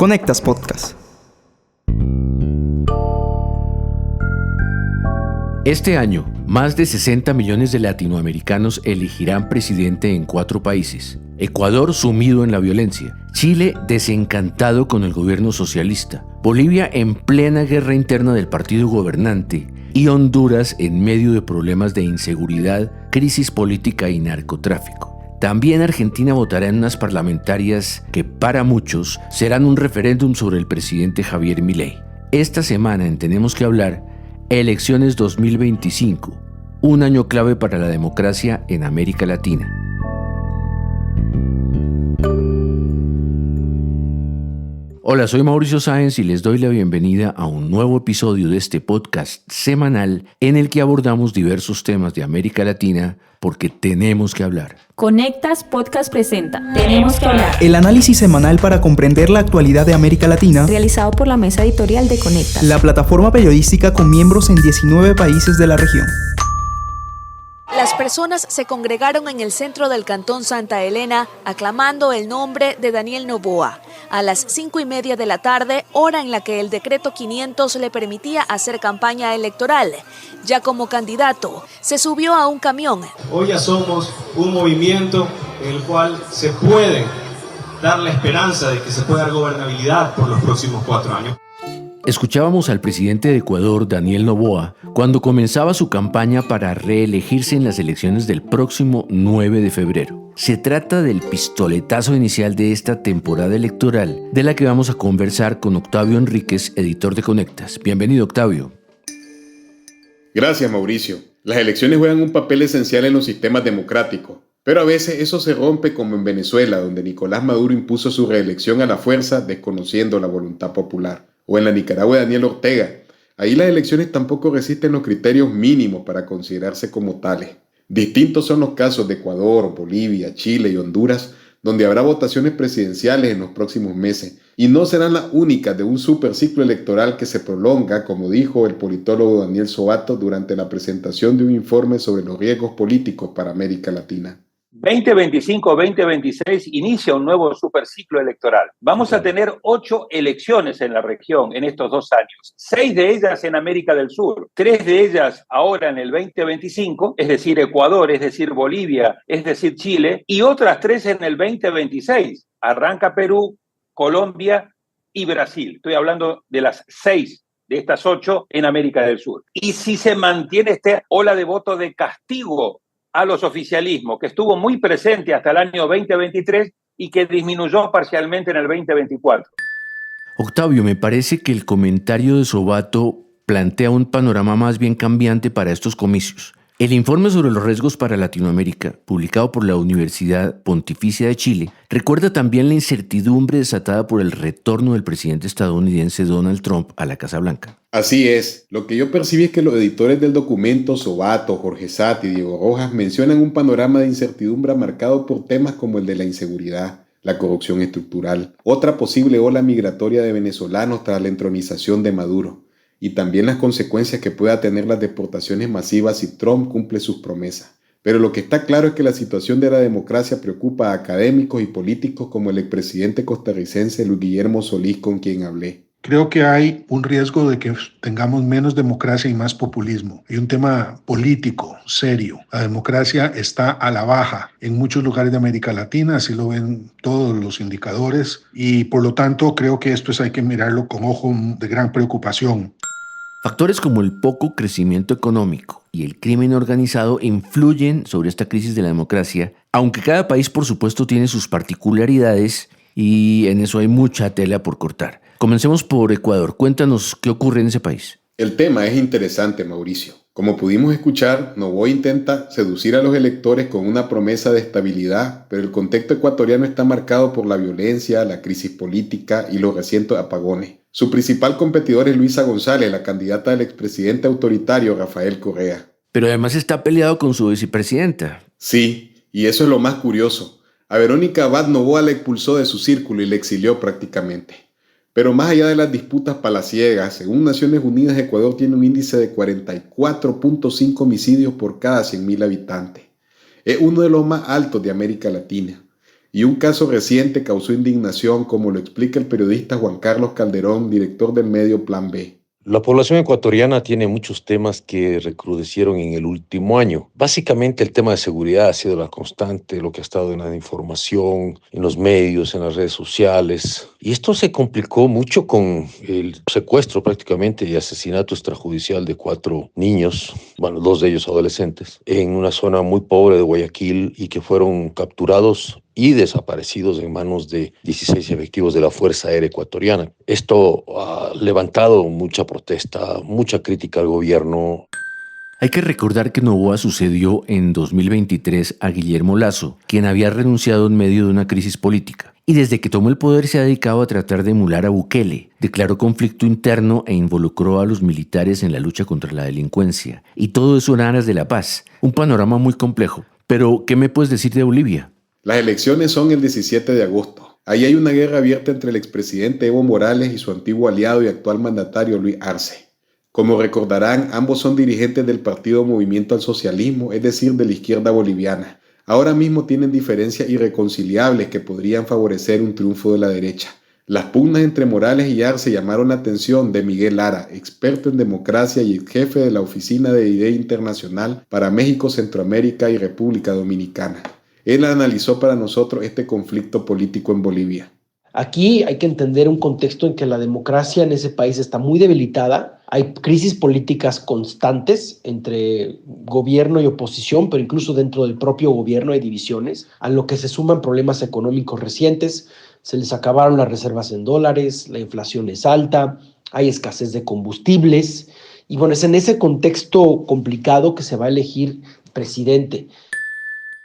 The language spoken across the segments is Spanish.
Conectas Podcast. Este año, más de 60 millones de latinoamericanos elegirán presidente en 4 países. Ecuador sumido en la violencia, Chile desencantado con el gobierno socialista, Bolivia en plena guerra interna del partido gobernante y Honduras en medio de problemas de inseguridad, crisis política y narcotráfico. También Argentina votará en unas parlamentarias que para muchos serán un referéndum sobre el presidente Javier Milei. Esta semana en Tenemos que Hablar, elecciones 2025, un año clave para la democracia en América Latina. Hola, soy Mauricio Sáenz y les doy la bienvenida a un nuevo episodio de este podcast semanal en el que abordamos diversos temas de América Latina porque tenemos que hablar. Conectas Podcast presenta Tenemos que hablar. El análisis semanal para comprender la actualidad de América Latina, Realizado por la mesa editorial de Conectas, la plataforma periodística con miembros en 19 países de la región. Las personas se congregaron en el centro del cantón Santa Elena aclamando el nombre de Daniel Noboa. A las 5:30 de la tarde, hora en la que el decreto 500 le permitía hacer campaña electoral. Ya como candidato, se subió a un camión. Hoy ya somos un movimiento en el cual se puede dar la esperanza de que se pueda dar gobernabilidad por los próximos 4 años. Escuchábamos al presidente de Ecuador, Daniel Noboa, cuando comenzaba su campaña para reelegirse en las elecciones del próximo 9 de febrero. Se trata del pistoletazo inicial de esta temporada electoral, de la que vamos a conversar con Octavio Enríquez, editor de Conectas. Bienvenido, Octavio. Gracias, Mauricio. Las elecciones juegan un papel esencial en los sistemas democráticos, pero a veces eso se rompe como en Venezuela, donde Nicolás Maduro impuso su reelección a la fuerza, desconociendo la voluntad popular. O en la Nicaragua de Daniel Ortega. Ahí las elecciones tampoco resisten los criterios mínimos para considerarse como tales. Distintos son los casos de Ecuador, Bolivia, Chile y Honduras, donde habrá votaciones presidenciales en los próximos meses, y no serán las únicas de un superciclo electoral que se prolonga, como dijo el politólogo Daniel Sobato durante la presentación de un informe sobre los riesgos políticos para América Latina. 2025-2026 inicia un nuevo superciclo electoral. Vamos a tener 8 elecciones en la región en estos 2 años, 6 de ellas en América del Sur, 3 de ellas ahora en el 2025, es decir, Ecuador, es decir, Bolivia, es decir, Chile, y otras 3 en el 2026. Arranca Perú, Colombia y Brasil. Estoy hablando de las 6 de estas 8 en América del Sur. Y si se mantiene esta ola de voto de castigo a los oficialismos, que estuvo muy presente hasta el año 2023 y que disminuyó parcialmente en el 2024. Octavio, me parece que el comentario de Sobato plantea un panorama más bien cambiante para estos comicios. El informe sobre los riesgos para Latinoamérica, publicado por la Universidad Pontificia de Chile, recuerda también la incertidumbre desatada por el retorno del presidente estadounidense Donald Trump a la Casa Blanca. Así es, lo que yo percibí es que los editores del documento, Sobato, Jorge Satt y Diego Rojas, mencionan un panorama de incertidumbre marcado por temas como el de la inseguridad, la corrupción estructural, otra posible ola migratoria de venezolanos tras la entronización de Maduro, y también las consecuencias que pueda tener las deportaciones masivas si Trump cumple sus promesas. Pero lo que está claro es que la situación de la democracia preocupa a académicos y políticos como el expresidente costarricense Luis Guillermo Solís, con quien hablé. Creo que hay un riesgo de que tengamos menos democracia y más populismo. Hay un tema político serio. La democracia está a la baja en muchos lugares de América Latina, así lo ven todos los indicadores, y por lo tanto creo que esto hay que mirarlo con ojo de gran preocupación. Factores como el poco crecimiento económico y el crimen organizado influyen sobre esta crisis de la democracia, aunque cada país por supuesto tiene sus particularidades y en eso hay mucha tela por cortar. Comencemos por Ecuador. Cuéntanos qué ocurre en ese país. El tema es interesante, Mauricio. Como pudimos escuchar, Noboa intenta seducir a los electores con una promesa de estabilidad, pero el contexto ecuatoriano está marcado por la violencia, la crisis política y los recientes apagones. Su principal competidor es Luisa González, la candidata del expresidente autoritario Rafael Correa. Pero además está peleado con su vicepresidenta. Sí, y eso es lo más curioso. A Verónica Abad Noboa la expulsó de su círculo y la exilió prácticamente. Pero más allá de las disputas palaciegas, según Naciones Unidas, Ecuador tiene un índice de 44.5 homicidios por cada 100.000 habitantes. Es uno de los más altos de América Latina. Y un caso reciente causó indignación, como lo explica el periodista Juan Carlos Calderón, director del medio Plan B. La población ecuatoriana tiene muchos temas que recrudecieron en el último año. Básicamente el tema de seguridad ha sido la constante, lo que ha estado en la información, en los medios, en las redes sociales. Y esto se complicó mucho con el secuestro prácticamente y asesinato extrajudicial de 4 niños, 2 de ellos adolescentes, en una zona muy pobre de Guayaquil y que fueron capturados y desaparecidos en manos de 16 efectivos de la Fuerza Aérea Ecuatoriana. Esto ha levantado mucha protesta, mucha crítica al gobierno. Hay que recordar que Noboa sucedió en 2023 a Guillermo Lasso, quien había renunciado en medio de una crisis política. Y desde que tomó el poder se ha dedicado a tratar de emular a Bukele. Declaró conflicto interno e involucró a los militares en la lucha contra la delincuencia. Y todo eso en aras de la paz. Un panorama muy complejo. Pero, ¿qué me puedes decir de Bolivia? Las elecciones son el 17 de agosto. Ahí hay una guerra abierta entre el expresidente Evo Morales y su antiguo aliado y actual mandatario Luis Arce. Como recordarán, ambos son dirigentes del partido Movimiento al Socialismo, es decir, de la izquierda boliviana. Ahora mismo tienen diferencias irreconciliables que podrían favorecer un triunfo de la derecha. Las pugnas entre Morales y Arce llamaron la atención de Miguel Lara, experto en democracia y jefe de la Oficina de Idea Internacional para México, Centroamérica y República Dominicana. Él analizó para nosotros este conflicto político en Bolivia. Aquí hay que entender un contexto en que la democracia en ese país está muy debilitada. Hay crisis políticas constantes entre gobierno y oposición, pero incluso dentro del propio gobierno hay divisiones, a lo que se suman problemas económicos recientes. Se les acabaron las reservas en dólares, la inflación es alta, hay escasez de combustibles. Y bueno, es en ese contexto complicado que se va a elegir presidente.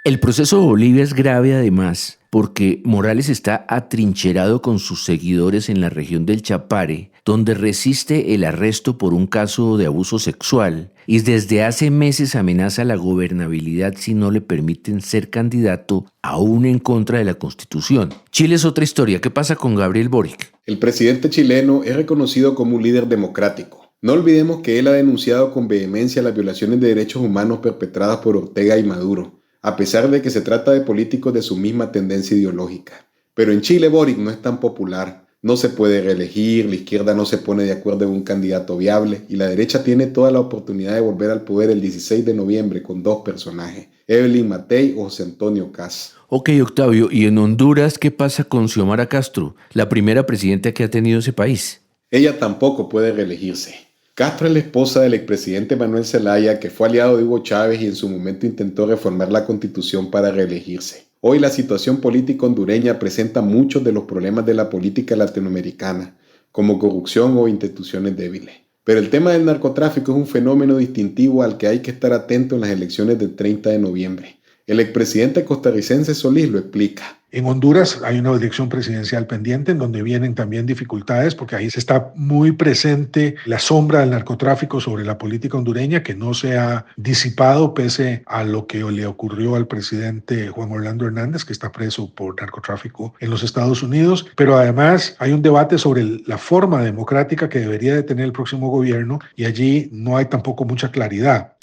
El proceso de Bolivia es grave además porque Morales está atrincherado con sus seguidores en la región del Chapare, donde resiste el arresto por un caso de abuso sexual y desde hace meses amenaza la gobernabilidad si no le permiten ser candidato aún en contra de la Constitución. Chile es otra historia. ¿Qué pasa con Gabriel Boric? El presidente chileno es reconocido como un líder democrático. No olvidemos que él ha denunciado con vehemencia las violaciones de derechos humanos perpetradas por Ortega y Maduro, a pesar de que se trata de políticos de su misma tendencia ideológica. Pero en Chile Boric no es tan popular, no se puede reelegir, la izquierda no se pone de acuerdo en un candidato viable y la derecha tiene toda la oportunidad de volver al poder el 16 de noviembre con 2 personajes, Evelyn Matei o José Antonio Kast. Ok, Octavio, ¿y en Honduras qué pasa con Xiomara Castro, la primera presidenta que ha tenido ese país? Ella tampoco puede reelegirse. Castro es la esposa del expresidente Manuel Zelaya, que fue aliado de Hugo Chávez y en su momento intentó reformar la Constitución para reelegirse. Hoy la situación política hondureña presenta muchos de los problemas de la política latinoamericana, como corrupción o instituciones débiles. Pero el tema del narcotráfico es un fenómeno distintivo al que hay que estar atento en las elecciones del 30 de noviembre. El expresidente costarricense Solís lo explica. En Honduras hay una elección presidencial pendiente en donde vienen también dificultades porque ahí se está muy presente la sombra del narcotráfico sobre la política hondureña que no se ha disipado pese a lo que le ocurrió al presidente Juan Orlando Hernández, que está preso por narcotráfico en los Estados Unidos. Pero además hay un debate sobre la forma democrática que debería de tener el próximo gobierno y allí no hay tampoco mucha claridad.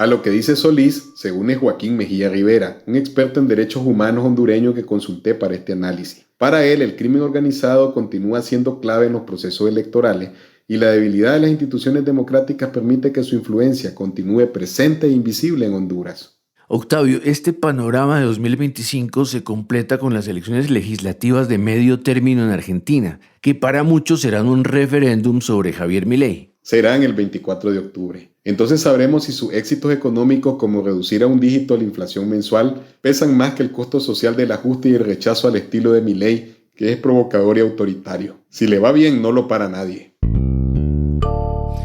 A lo que dice Solís se une Joaquín Mejía Rivera, un experto en derechos humanos hondureño que consulté para este análisis. Para él, el crimen organizado continúa siendo clave en los procesos electorales y la debilidad de las instituciones democráticas permite que su influencia continúe presente e invisible en Honduras. Octavio, este panorama de 2025 se completa con las elecciones legislativas de medio término en Argentina, que para muchos serán un referéndum sobre Javier Milei. Serán el 24 de octubre. Entonces sabremos si sus éxitos económicos, como reducir a un dígito la inflación mensual, pesan más que el costo social del ajuste y el rechazo al estilo de Milei, que es provocador y autoritario. Si le va bien, no lo para nadie.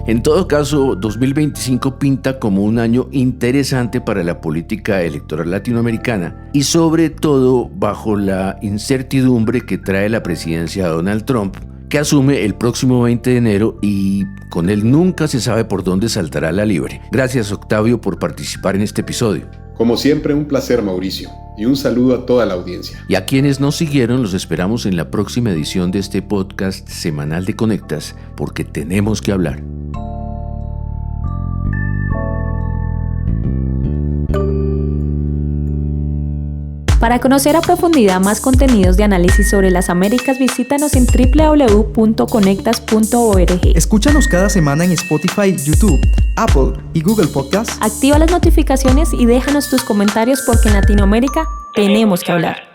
En todo caso, 2025 pinta como un año interesante para la política electoral latinoamericana y sobre todo bajo la incertidumbre que trae la presidencia de Donald Trump, que asume el próximo 20 de enero y con él nunca se sabe por dónde saltará la liebre. Gracias, Octavio, por participar en este episodio. Como siempre, un placer, Mauricio, y un saludo a toda la audiencia. Y a quienes nos siguieron, los esperamos en la próxima edición de este podcast semanal de Conectas, porque tenemos que hablar. Para conocer a profundidad más contenidos de análisis sobre las Américas, visítanos en www.conectas.org. Escúchanos cada semana en Spotify, YouTube, Apple y Google Podcasts. Activa las notificaciones y déjanos tus comentarios porque en Latinoamérica tenemos que hablar.